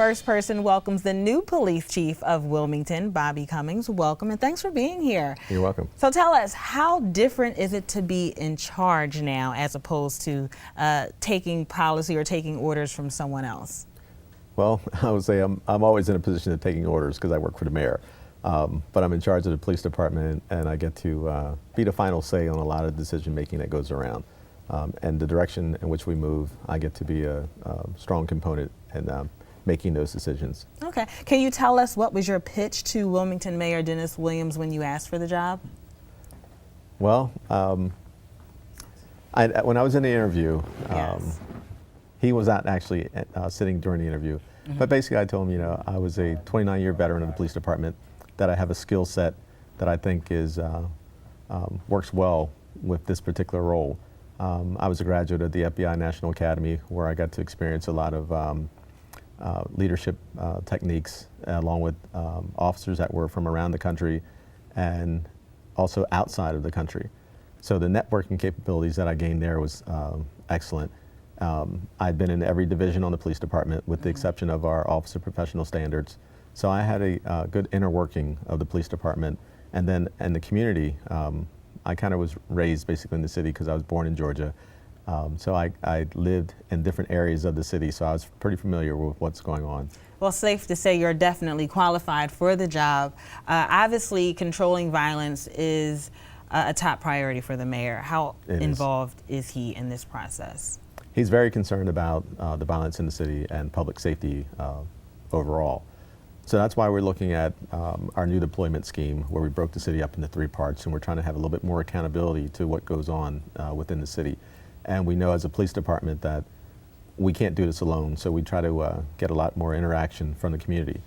First Person welcomes the new police chief of Wilmington, Bobby Cummings. Welcome and thanks for being here. You're welcome. So tell us, how different is it to be in charge now as opposed to taking policy or taking orders from someone else? Well, I would say I'm always in a position of taking orders because I work for the mayor. But I'm in charge of the police department, and I get to be the final say on a lot of decision making that goes around. And the direction in which we move, I get to be a strong component in making those decisions. Okay. Can you tell us what was your pitch to Wilmington Mayor Dennis Williams when you asked for the job? Well, when I was in the interview, Yes. he was not actually sitting during the interview. Mm-hmm. But basically I told him, I was a 29-year veteran of the police department, that I have a skill set that I think is works well with this particular role. I was a graduate of the FBI National Academy, where I got to experience a lot of leadership techniques, along with officers that were from around the country and also outside of the country. So the networking capabilities that I gained there was excellent. I'd been in every division on the police department with the exception of our Office of Professional Standards. So I had a good inner working of the police department. And then in the community, I kind of was raised basically in the city because I was born in Georgia. So I lived in different areas of the city, so I was pretty familiar with what's going on. Well, safe to say you're definitely qualified for the job. Obviously, controlling violence is a top priority for the mayor. How involved is he in this process? He's very concerned about the violence in the city and public safety overall. So that's why we're looking at our new deployment scheme, where we broke the city up into 3 parts, and we're trying to have a little bit more accountability to what goes on within the city. And we know as a police department that we can't do this alone, so we try to get a lot more interaction from the community.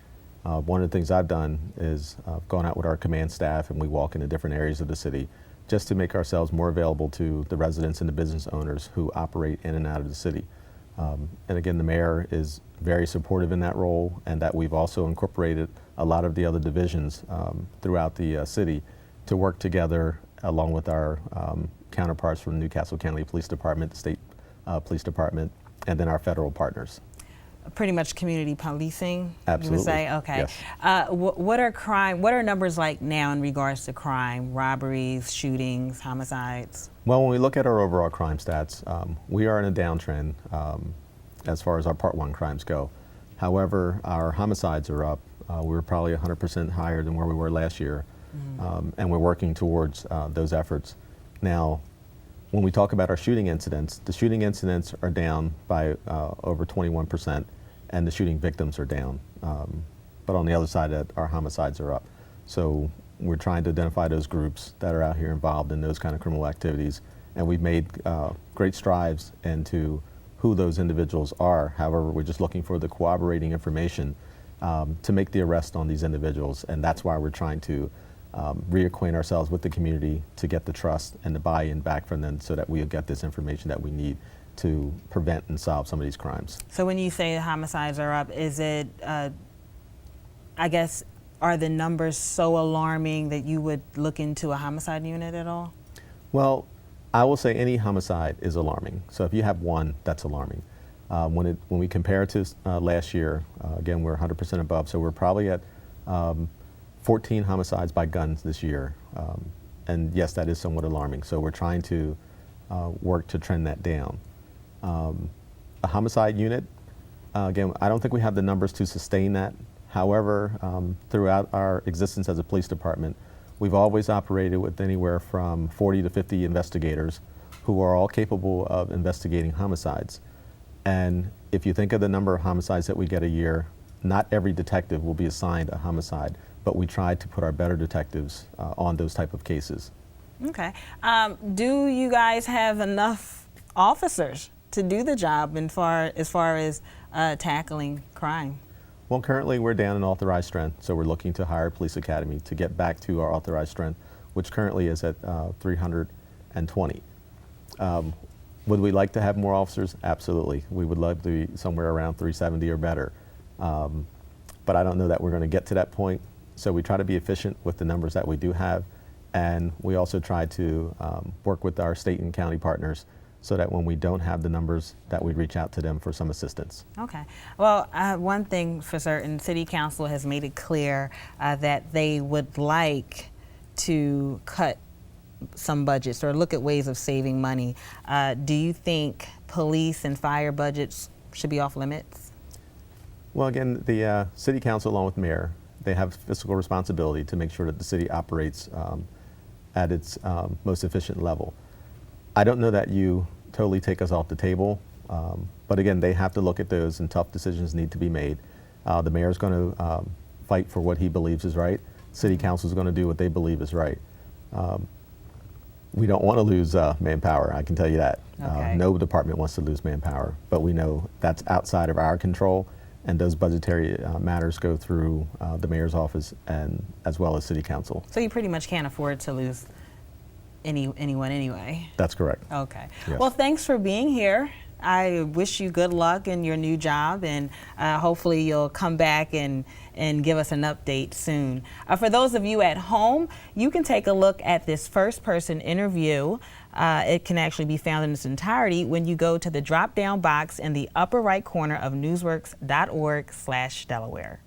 One of the things I've done is gone out with our command staff, and we walk into different areas of the city just to make ourselves more available to the residents and the business owners who operate in and out of the city. And again, the mayor is very supportive in that role, and that we've also incorporated a lot of the other divisions throughout the city to work together along with our counterparts from the Newcastle County Police Department, the State Police Department, and then our federal partners. Pretty much community policing, Absolutely. you would say? Okay. Yes. What are numbers like now in regards to crime, robberies, shootings, homicides? Well, when we look at our overall crime stats, we are in a downtrend as far as our Part 1 crimes go. However, our homicides are up. We're probably 100% higher than where we were last year, and we're working towards those efforts. Now, when we talk about our shooting incidents, the shooting incidents are down by over 21%, and the shooting victims are down. But on the other side, our homicides are up. So we're trying to identify those groups that are out here involved in those kind of criminal activities, and we've made great strides into who those individuals are. However, we're just looking for the corroborating information to make the arrest on these individuals, and that's why we're trying to reacquaint ourselves with the community to get the trust and the buy-in back from them, so that we'll get this information that we need to prevent and solve some of these crimes. So when you say the homicides are up, is it, I guess, are the numbers so alarming that you would look into a homicide unit at all? Well, I will say any homicide is alarming. So if you have one, that's alarming. When we compare it to last year, again, we're 100% above, so we're probably at 14 homicides by guns this year. And yes, that is somewhat alarming. So we're trying to work to trend that down. A homicide unit, again, I don't think we have the numbers to sustain that. However, throughout our existence as a police department, we've always operated with anywhere from 40 to 50 investigators who are all capable of investigating homicides. And if you think of the number of homicides that we get a year, not every detective will be assigned a homicide, but we try to put our better detectives on those type of cases. Okay. Do you guys have enough officers to do the job as far as tackling crime? Well, currently we're down in authorized strength, so we're looking to hire a police academy to get back to our authorized strength, which currently is at 320. Would we like to have more officers? Absolutely. We would love to be somewhere around 370 or better. But I don't know that we're going to get to that point. So we try to be efficient with the numbers that we do have. And we also try to work with our state and county partners so that when we don't have the numbers, that we reach out to them for some assistance. Okay. Well, one thing for certain, City Council has made it clear that they would like to cut some budgets or look at ways of saving money. Do you think police and fire budgets should be off limits? Well, again, the City Council, along with the mayor, they have fiscal responsibility to make sure that the city operates at its most efficient level. I don't know that you totally take us off the table, but again, they have to look at those, and tough decisions need to be made. The mayor's going to fight for what he believes is right. City Council is going to do what they believe is right. We don't want to lose manpower, I can tell you that. Okay. No department wants to lose manpower, but we know that's outside of our control, and those budgetary matters go through the mayor's office and as well as City Council. So you pretty much can't afford to lose anyone anyway. That's correct. Okay. Yes. Well, thanks for being here. I wish you good luck in your new job, and hopefully you'll come back and give us an update soon. For those of you at home, you can take a look at this first-person interview. It can actually be found in its entirety when you go to the drop-down box in the upper right corner of newsworks.org/Delaware.